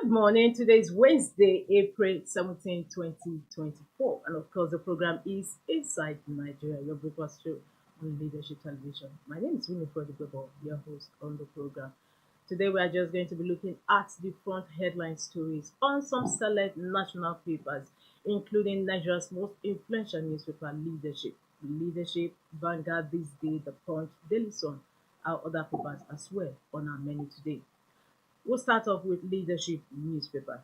Good morning. Today is Wednesday, April 17, 2024. And of course, the program is Inside Nigeria, your breakfast show on Leadership Television. My name is Winifred Gbebo, your host on the program. Today, we are just going to be looking at the front headline stories on some select national papers, including Nigeria's most influential newspaper, Leadership, Vanguard, THISDAY, The Punch, Daily Sun, our other papers as well on our menu today. We'll start off with Leadership newspaper.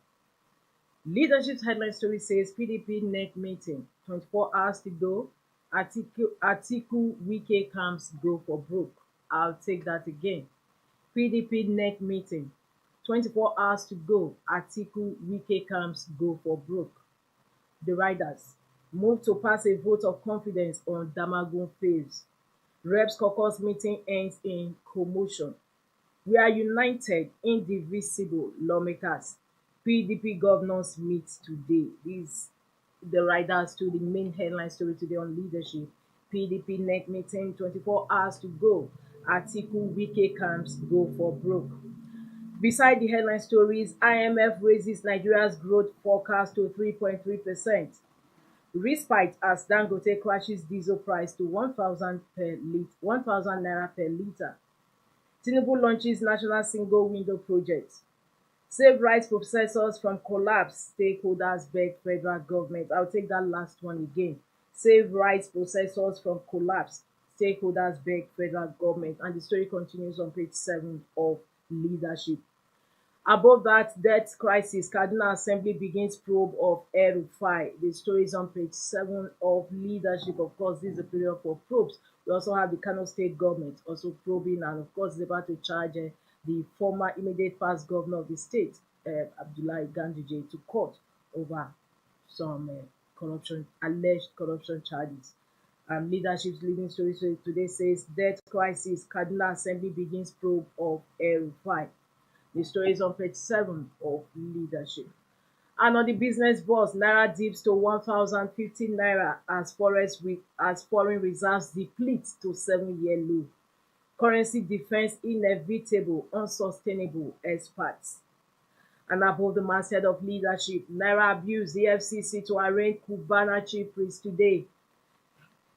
Leadership's headline story says PDP NEC meeting, 24 hours to go. Atiku Wike camps go for broke. I'll take that again. PDP NEC meeting, 24 hours to go. Atiku Wike camps go for broke. The riders move to pass a vote of confidence on Damagun fails. Reps caucus meeting ends in commotion. We are united, indivisible lawmakers. PDP governors meet today. These the riders to the main headline story today on leadership. PDP NEC meeting, 24 hours to go. Atiku Wike camps go for broke. Beside the headline stories, IMF raises Nigeria's growth forecast to 3.3%. Respite as Dangote crashes diesel price to 1,000 naira per litre. Tinubu launches National Single Window Project. Save rights processors from collapse. Stakeholders beg federal government. I'll take that last one again. Save rights processors from collapse. Stakeholders beg federal government. And the story continues on page 7 of Leadership. Above that, debt crisis. Cardinal Assembly begins probe of El-Rufai. The story is on page 7 of Leadership. Of course, this is a period for probes. We also have the Kano State government also probing, and of course, they're about to charge the former immediate past governor of the state, Abdullahi Ganduje, to court over some alleged corruption charges. Leadership's leading story today says debt crisis. Cardinal Assembly begins probe of El-Rufai. The story is on page 7 of Leadership. And on the business bus, Naira dips to 1,050 Naira as foreign reserves deplete to 7-year low. Currency defense inevitable, unsustainable, experts. And above the masthead of Leadership, Naira abuse the FCC to arraign Cubana chief priest today.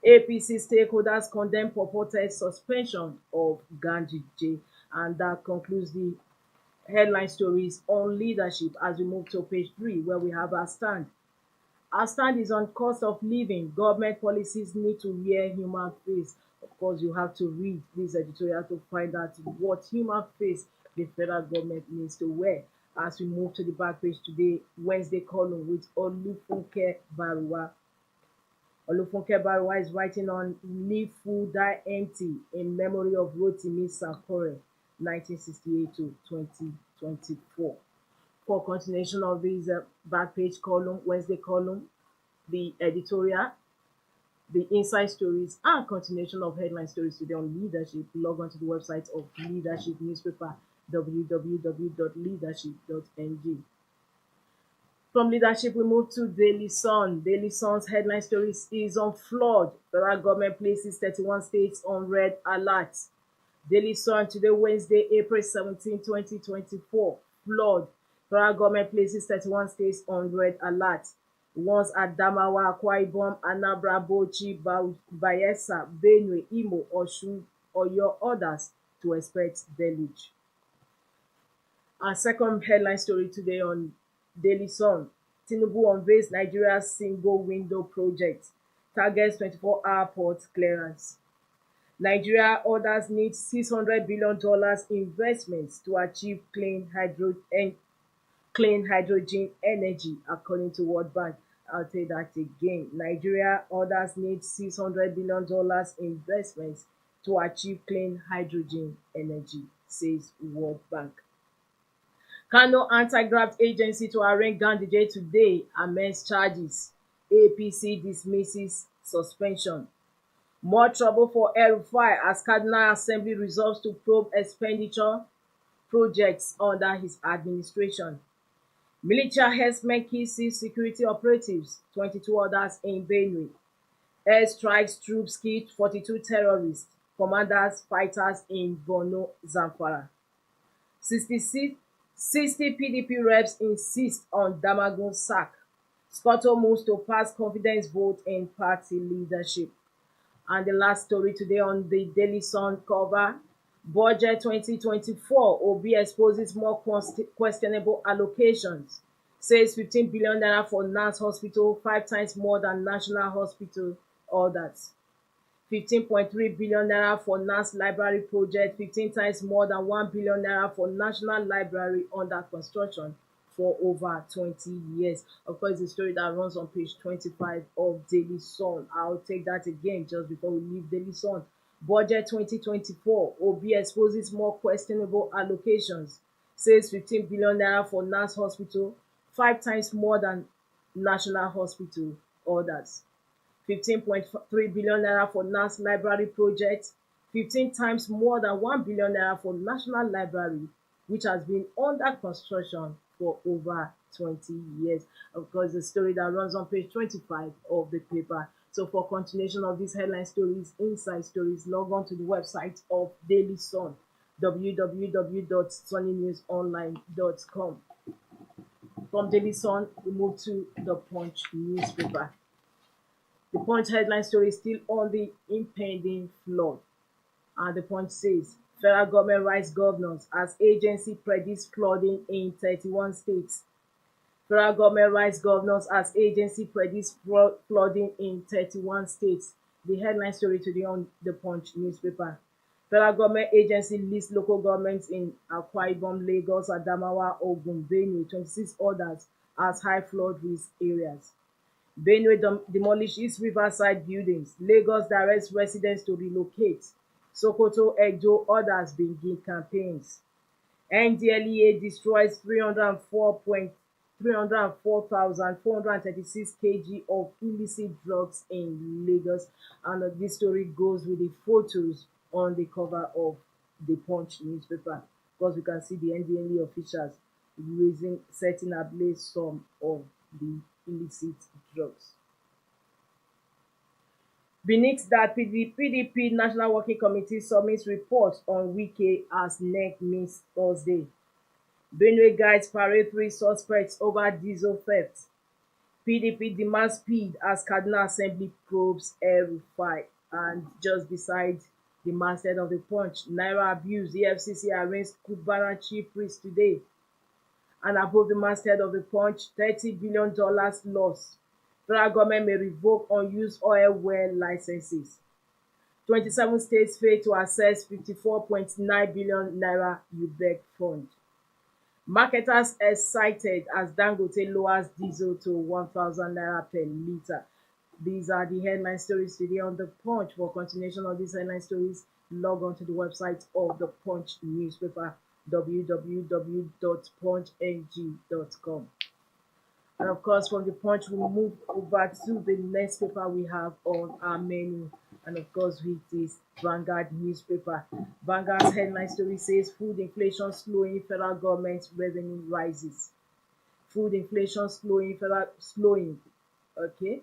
APC stakeholders condemn purported suspension of Ganduje. And that concludes the headline stories on leadership as we move to page 3 where we have our stand. Our stand is on cost of living. Government policies need to wear human face. Of course, you have to read this editorial to find out what human face the federal government needs to wear. As we move to the back page today, Wednesday column with Olufunke Baruwa. Olufunke Baruwa is writing on Leave Full Die Empty in memory of Rotimi Sankore, 1968 to 2024. For continuation of this back page column, Wednesday column, the editorial, the inside stories, and continuation of headline stories today on leadership, log on to the website of Leadership newspaper, www.leadership.ng. From Leadership, we move to Daily Sun. Daily Sun's headline story is on flood. Federal government places 31 states on red alert. Daily Sun today, Wednesday, April 17, 2024. Flood. Federal government places 31 states on red alert. Ones Adamawa, Akwa Ibom, Anambra, Bauchi, Bayelsa, Benue, Imo, Osun, Oyo, others to expect deluge. Our second headline story today on Daily Sun. Tinubu unveils Nigeria's single window project. Targets 24-hour port clearance. Nigeria orders need $600 billion investments to achieve clean hydrogen energy, according to World Bank. I'll take that again. Nigeria orders need $600 billion investments to achieve clean hydrogen energy, says World Bank. Kano Anti-Graft Agency to arraign Ganduje today amends charges. APC dismisses suspension. More trouble for El-Rufai as Cardinal Assembly resolves to probe expenditure projects under his administration. Military herdsmen kill 6 security operatives, 22 others in Benue. Air strikes, troops killed 42 terrorists, commanders, fighters in Borno, Zamfara. 66 60 PDP reps insist on Damagun sack. Scotto moves to pass confidence vote in party leadership. And the last story today on the Daily Sun cover, Budget 2024, Obi exposes more questionable allocations. Says 15 billion naira for NAS hospital, 5 times more than National Hospital orders. 15.3 billion naira for NAS library project, 15 times more than 1 billion naira for National Library under construction for over 20 years. Of course, the story that runs on page 25 of Daily Sun. I'll take that again just before we leave Daily Sun. Budget 2024, Obi exposes more questionable allocations. Says 15 billion naira for NAS hospital, 5 times more than National Hospital orders. 15.3 billion naira for NAS library project, 15 times more than 1 billion naira for National Library, which has been under construction for over 20 years. Of course, the story that runs on page 25 of the paper. So for continuation of these headline stories, inside stories, log on to the website of Daily Sun, www.sunnynewsonline.com. From Daily Sun, we move to the Punch newspaper. The Punch headline story is still on the impending flood. And the Punch says, federal government writes governors as agency predicts flooding in 31 states. Federal government writes governors as agency predicts flooding in 31 states. The headline story today on the Punch newspaper. Federal government agency lists local governments in Akwa Ibom, Lagos, Adamawa, Ogun, Benue, 26 others as high flood risk areas. Benue demolishes riverside buildings. Lagos directs residents to relocate. Sokoto, Edo, others begin campaigns. NDLEA destroys 304,436 kg of illicit drugs in Lagos. And this story goes with the photos on the cover of the Punch newspaper. Because we can see the NDLEA officials setting ablaze some of the illicit drugs. Beneath that, PDP National Working Committee submits report on Wike as NEC meets Thursday. Benue guides parade 3 suspects over diesel theft. PDP demands speed as Kaduna Assembly probes El-Rufai. And just beside the masthead of the Punch, Naira abuse, EFCC arrests Cubana chief priest today. And above the masthead of the Punch, $30 billion loss. Federal government may revoke unused oil well licenses. 27 states fail to access 54.9 billion naira UBEC fund. Marketers excited as Dangote lowers diesel to 1,000 naira per litre. These are the headline stories today on the Punch. For continuation of these headline stories, log on to the website of the Punch newspaper, www.punchng.com. And of course, from the Punch, we move over to the next paper we have on our menu. And of course, with this Vanguard newspaper. Vanguard's headline story says food inflation slowing, federal government revenue rises. Food inflation slowing, okay?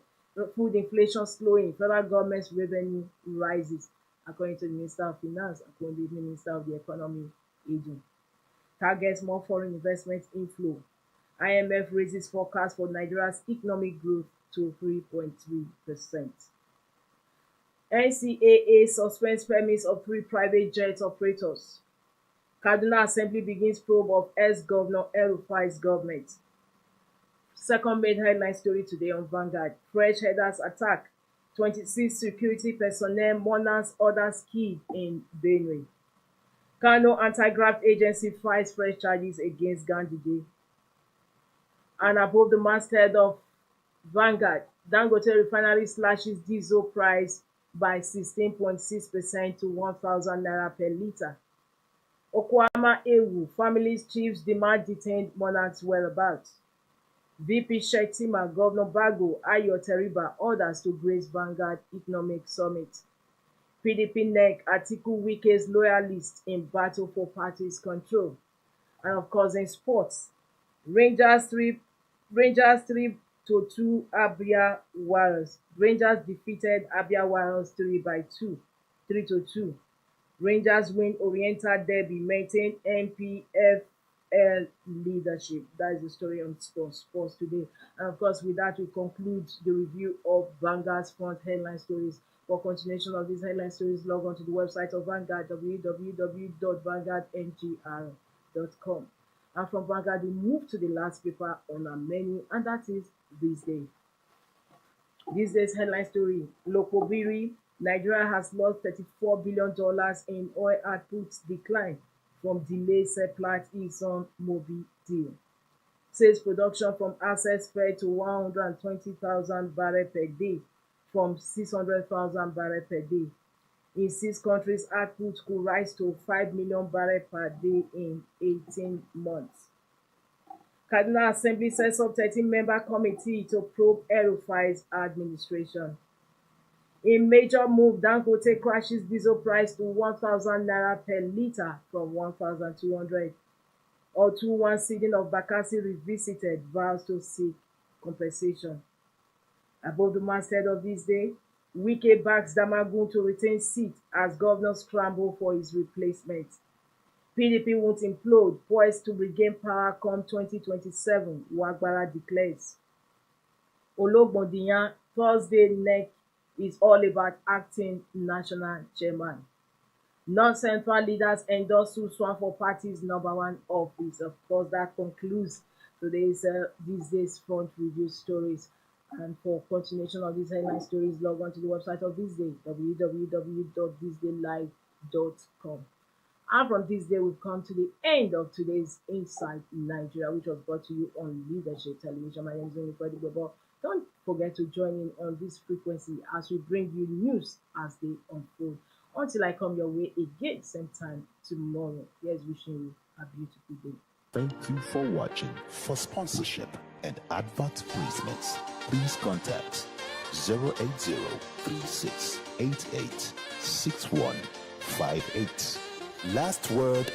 Food inflation slowing, federal government's revenue rises, according to the Minister of Finance, according to the Minister of the Economy, Agent. Targets more foreign investment inflow. IMF raises forecast for Nigeria's economic growth to 3.3%. NCAA suspends permits of 3 private jet operators. Kaduna Assembly begins probe of ex-Governor El-Rufai's government. Second main headline story today on Vanguard. Fresh headers attack. 26 security personnel, mourners, others killed in Benue. Kano anti-graft agency files fresh charges against Ganduje. And above the masthead of Vanguard, Dangote refinery slashes diesel price by 16.6% to 1,000 naira per litre. Okwama Ewu, families chiefs demand detained monarchs whereabouts. VP Shettima, Governor Bago, Ayo Teriba, orders to grace Vanguard Economic Summit. PDP NEC, Atiku Wike's loyalists in battle for party's control. And of course, in sports, Rangers 3-2 Abia Warriors. Rangers defeated Abia Warriors 3-2. Rangers win Oriental Derby, maintain NPF air leadership. That is the story on sports today. And of course, with that, we conclude the review of Vanguard's front headline stories. For continuation of these headline stories, log on to the website of Vanguard, www.vanguardngr.com. And from Vanguard, we move to the last paper on our menu, and that is This Day. This day's headline story: Lokobiri, Nigeria has lost $34 billion in oil output decline from delayed Seplat Exxon Mobil deal. Says production from assets fell to 120,000 barrels per day from 600,000 barrels per day. In 6 countries, output could rise to 5 million barrels per day in 18 months. Kaduna Assembly sets up 13-member committee to probe El-Rufai's administration. In major move, Dangote crashes diesel price to 1,000 naira per litre from 1,200. Or 2-1 seeding of Bakassi revisited, vows to seek compensation. Above the masthead of This Day, Wike backs Damagun to retain seat as governors scramble for his replacement. PDP won't implode, poised to regain power come 2027, Wagbara declares. Ologbondiyan, Thursday NEC is all about acting national chairman. Non-central leaders endorse Suswan for party's #1 office. Of course, that concludes today's These Days front review stories. And for continuation of these headline stories, log on to the website of This Day, www.thisdaylive.com. And from This Day, we've come to the end of today's Inside Nigeria, which was brought to you on Leadership Television. My name is Incredible. Don't forget to join in on this frequency as we bring you news as they unfold. Until I come your way again, same time tomorrow. Here's wishing you a beautiful day. Thank you for watching. For sponsorship and advert placements, please contact 080-3688-6158. Last word.